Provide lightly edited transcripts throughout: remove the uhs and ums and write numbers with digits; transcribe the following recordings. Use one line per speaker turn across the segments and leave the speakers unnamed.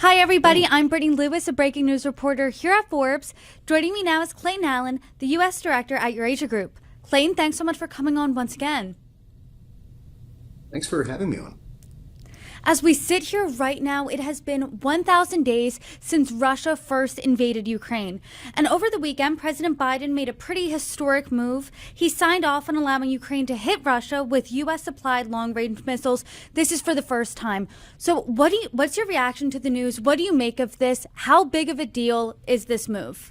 Hi, everybody. I'm Brittany Lewis, a breaking news reporter here at Forbes. Joining me now is Clayton Allen, the U.S. Director at Eurasia Group. Clayton, thanks so much for coming on once again.
Thanks for having me on.
As we sit here right now, it has been 1,000 days since Russia first invaded Ukraine. And over the weekend, President Biden made a pretty historic move. He signed off on allowing Ukraine to hit Russia with U.S.-supplied long-range missiles. This is for the first time. So what's your reaction to the news? What do you make of this? How big of a deal is this move?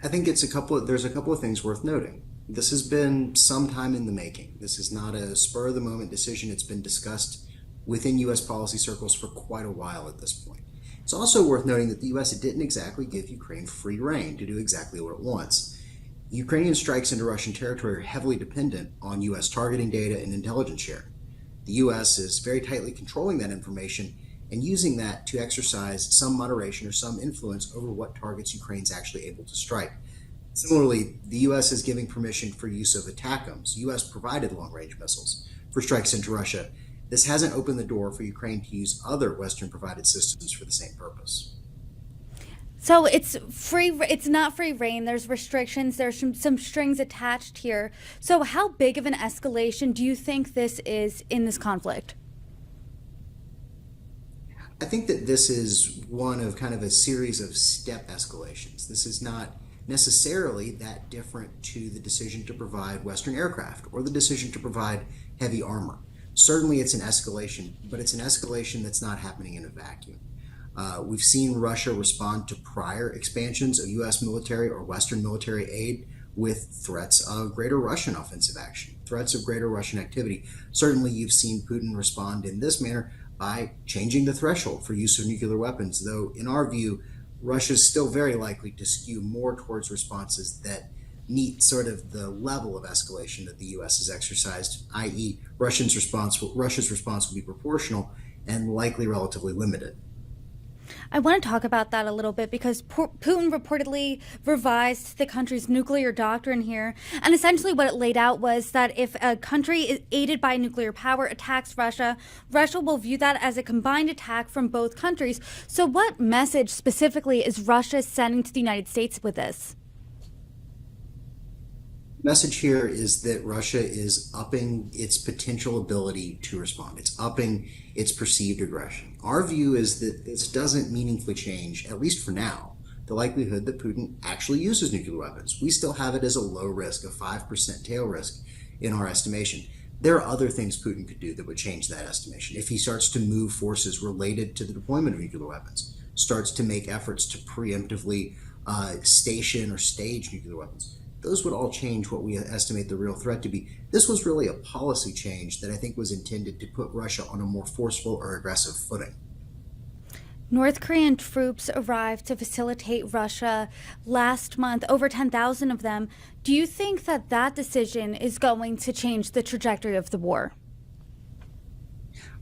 I think there's a couple of things worth noting. This has been some time in the making. This is not a spur of the moment decision. It's been discussed within US policy circles for quite a while at this point. It's also worth noting that the US didn't exactly give Ukraine free rein to do exactly what it wants. Ukrainian strikes into Russian territory are heavily dependent on US targeting data and intelligence sharing. The US is very tightly controlling that information and using that to exercise some moderation or some influence over what targets Ukraine's actually able to strike. Similarly, the U.S. is giving permission for use of ATACMS, U.S.-provided long-range missiles, for strikes into Russia. This hasn't opened the door for Ukraine to use other Western-provided systems for the same purpose.
So it's not free reign. There's restrictions. There's some strings attached here. So how big of an escalation do you think this is in this conflict?
I think that this is one of kind of a series of step escalations. This is not necessarily that different to the decision to provide Western aircraft or the decision to provide heavy armor. Certainly it's an escalation, but it's an escalation that's not happening in a vacuum. We've seen Russia respond to prior expansions of US military or Western military aid with threats of greater Russian offensive action, threats of greater Russian activity. Certainly you've seen Putin respond in this manner by changing the threshold for use of nuclear weapons, though in our view, Russia is still very likely to skew more towards responses that meet sort of the level of escalation that the U.S. has exercised, i.e. Russia's response will be proportional and likely relatively limited.
I want to talk about that a little bit because Putin reportedly revised the country's nuclear doctrine here. And essentially what it laid out was that if a country is aided by nuclear power attacks Russia, Russia will view that as a combined attack from both countries. So what message specifically is Russia sending to the United States with this?
Message here is that Russia is upping its potential ability to respond. It's upping its perceived aggression. Our view is that this doesn't meaningfully change, at least for now, the likelihood that Putin actually uses nuclear weapons. We still have it as a low risk, a 5% tail risk in our estimation. There are other things Putin could do that would change that estimation. If he starts to move forces related to the deployment of nuclear weapons, starts to make efforts to preemptively station or stage nuclear weapons, those would all change what we estimate the real threat to be. This was really a policy change that I think was intended to put Russia on a more forceful or aggressive footing.
North Korean troops arrived to facilitate Russia last month, over 10,000 of them. Do you think that that decision is going to change the trajectory of the war?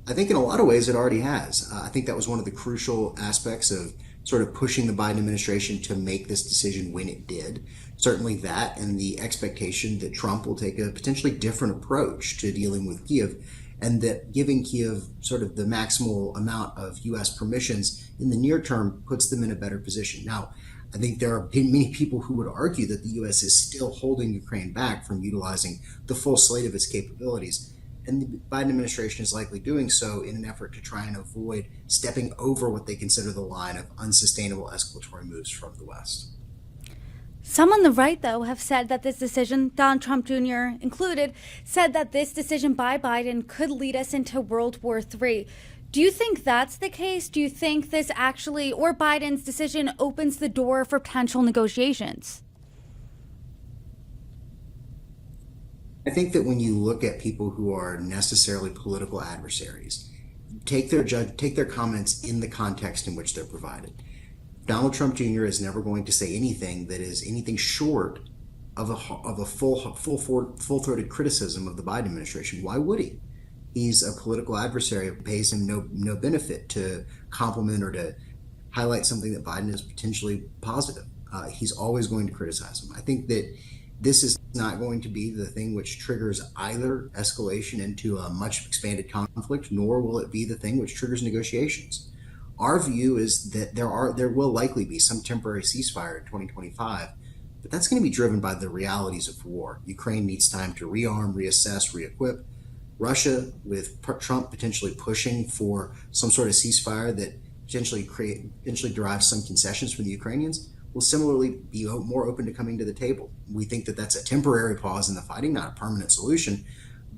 I think in a lot of ways it already has. I think that was one of the crucial aspects of sort of pushing the Biden administration to make this decision when it did. Certainly that and the expectation that Trump will take a potentially different approach to dealing with Kiev, and that giving Kiev sort of the maximal amount of U.S. permissions in the near term puts them in a better position. Now, I think there are many people who would argue that the U.S. is still holding Ukraine back from utilizing the full slate of its capabilities. And the Biden administration is likely doing so in an effort to try and avoid stepping over what they consider the line of unsustainable escalatory moves from the West.
Some on the right, though, have said that this decision, Donald Trump Jr. included, said that this decision by Biden could lead us into World War III. Do you think that's the case? Do you think this actually, or Biden's decision, opens the door for potential negotiations?
I think that when you look at people who are necessarily political adversaries, take their comments in the context in which they're provided. Donald Trump Jr. is never going to say anything that is anything short of a full-throated criticism of the Biden administration. Why would he? He's a political adversary. It pays him no benefit to compliment or to highlight something that Biden is potentially positive. He's always going to criticize him. I think that This is not going to be the thing which triggers either escalation into a much expanded conflict, nor will it be the thing which triggers negotiations. Our view is that there will likely be some temporary ceasefire in 2025, but that's going to be driven by the realities of war. Ukraine needs time to rearm, reassess, reequip. Russia, with Trump potentially pushing for some sort of ceasefire that potentially derives some concessions from the Ukrainians, will similarly be more open to coming to the table. We think that that's a temporary pause in the fighting, not a permanent solution,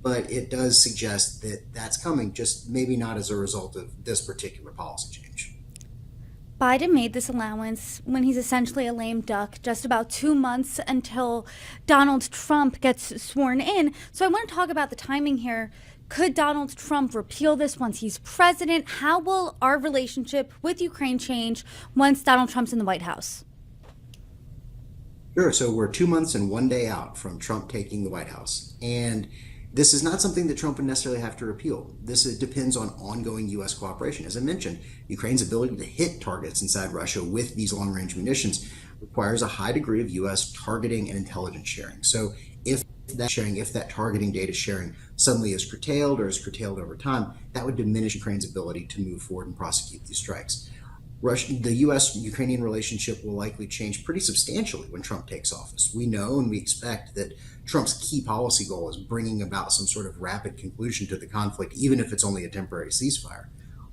but it does suggest that that's coming, just maybe not as a result of this particular policy change.
Biden made this allowance when he's essentially a lame duck, just about 2 months until Donald Trump gets sworn in. So I want to talk about the timing here. Could Donald Trump repeal this once he's president? How will our relationship with Ukraine change once Donald Trump's in the White House?
Sure. So we're 2 months and 1 day out from Trump taking the White House. And this is not something that Trump would necessarily have to repeal. Depends on ongoing U.S. cooperation. As I mentioned, Ukraine's ability to hit targets inside Russia with these long-range munitions requires a high degree of U.S. targeting and intelligence sharing. So if that targeting data sharing suddenly is curtailed or is curtailed over time, that would diminish Ukraine's ability to move forward and prosecute these strikes. The U.S.-Ukrainian relationship will likely change pretty substantially when Trump takes office. We know and we expect that Trump's key policy goal is bringing about some sort of rapid conclusion to the conflict, even if it's only a temporary ceasefire.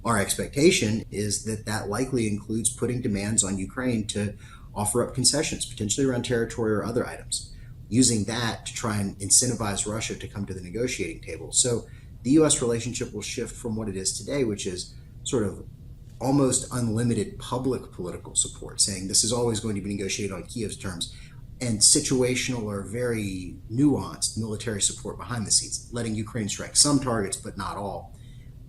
Our expectation is that that likely includes putting demands on Ukraine to offer up concessions, potentially around territory or other items, using that to try and incentivize Russia to come to the negotiating table. So the U.S. relationship will shift from what it is today, which is sort of almost unlimited public political support, saying this is always going to be negotiated on Kiev's terms, and situational or very nuanced military support behind the scenes, letting Ukraine strike some targets but not all,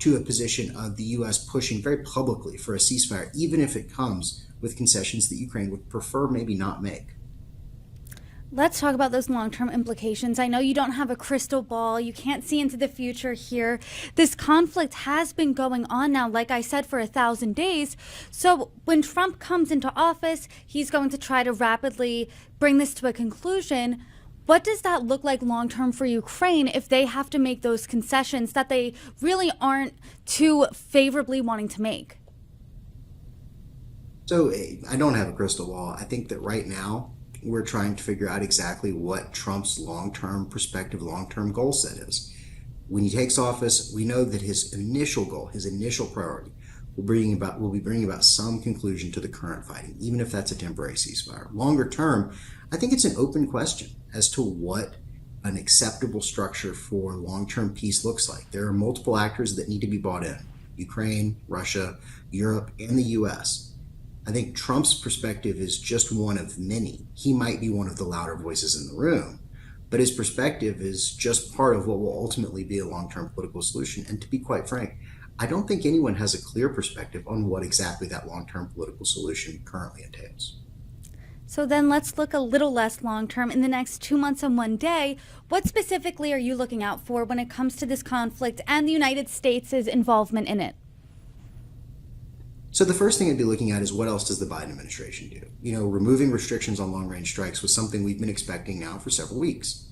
to a position of the U.S. pushing very publicly for a ceasefire, even if it comes with concessions that Ukraine would prefer maybe not make.
Let's talk about those long-term implications. I know you don't have a crystal ball. You can't see into the future here. This conflict has been going on now, like I said, for 1,000 days. So when Trump comes into office, he's going to try to rapidly bring this to a conclusion. What does that look like long-term for Ukraine if they have to make those concessions that they really aren't too favorably wanting to make?
So I don't have a crystal ball. I think that right now, we're trying to figure out exactly what Trump's long-term perspective, long-term goal set is. When he takes office, we know that his initial goal, his initial priority, will be bringing about some conclusion to the current fighting, even if that's a temporary ceasefire. Longer term, I think it's an open question as to what an acceptable structure for long-term peace looks like. There are multiple actors that need to be bought in: Ukraine, Russia, Europe, and the U.S. I think Trump's perspective is just one of many. He might be one of the louder voices in the room, but his perspective is just part of what will ultimately be a long-term political solution. And to be quite frank, I don't think anyone has a clear perspective on what exactly that long-term political solution currently entails.
So then let's look a little less long-term. In the next 2 months and 1 day, what specifically are you looking out for when it comes to this conflict and the United States' involvement in it?
So the first thing I'd be looking at is what else does the Biden administration do? Removing restrictions on long-range strikes was something we've been expecting now for several weeks.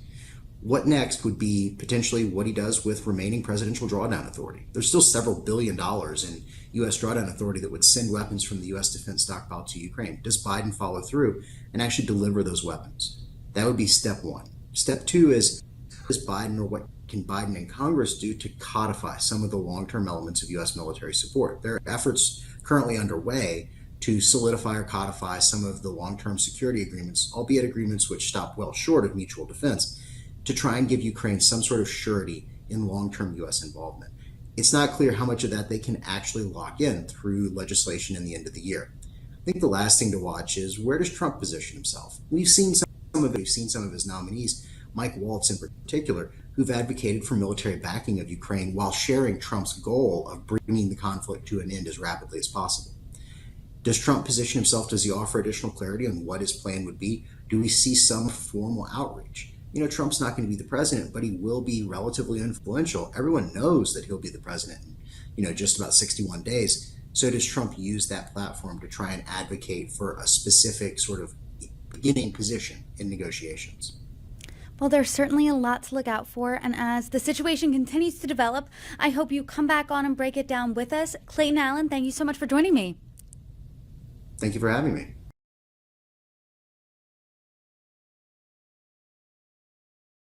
What next would be potentially what he does with remaining presidential drawdown authority. There's still several $1 billion in U.S. drawdown authority that would send weapons from the U.S. defense stockpile to Ukraine. Does Biden follow through and actually deliver those weapons? That would be step one. Step two is Biden, or what can Biden and Congress do to codify some of the long-term elements of U.S. military support? There are efforts currently underway to solidify or codify some of the long-term security agreements, albeit agreements which stop well short of mutual defense, to try and give Ukraine some sort of surety in long-term U.S. involvement. It's not clear how much of that they can actually lock in through legislation in the end of the year. I think the last thing to watch is, where does Trump position himself? We've seen some of his nominees, Mike Waltz in particular, who've advocated for military backing of Ukraine while sharing Trump's goal of bringing the conflict to an end as rapidly as possible. Does Trump position himself? Does he offer additional clarity on what his plan would be? Do we see some formal outreach? Trump's not going to be the president, but he will be relatively influential. Everyone knows that he'll be the president in, just about 61 days. So does Trump use that platform to try and advocate for a specific sort of beginning position in negotiations?
Well, there's certainly a lot to look out for, and as the situation continues to develop, I hope you come back on and break it down with us. Clayton Allen, thank you so much for joining me.
Thank you for having me.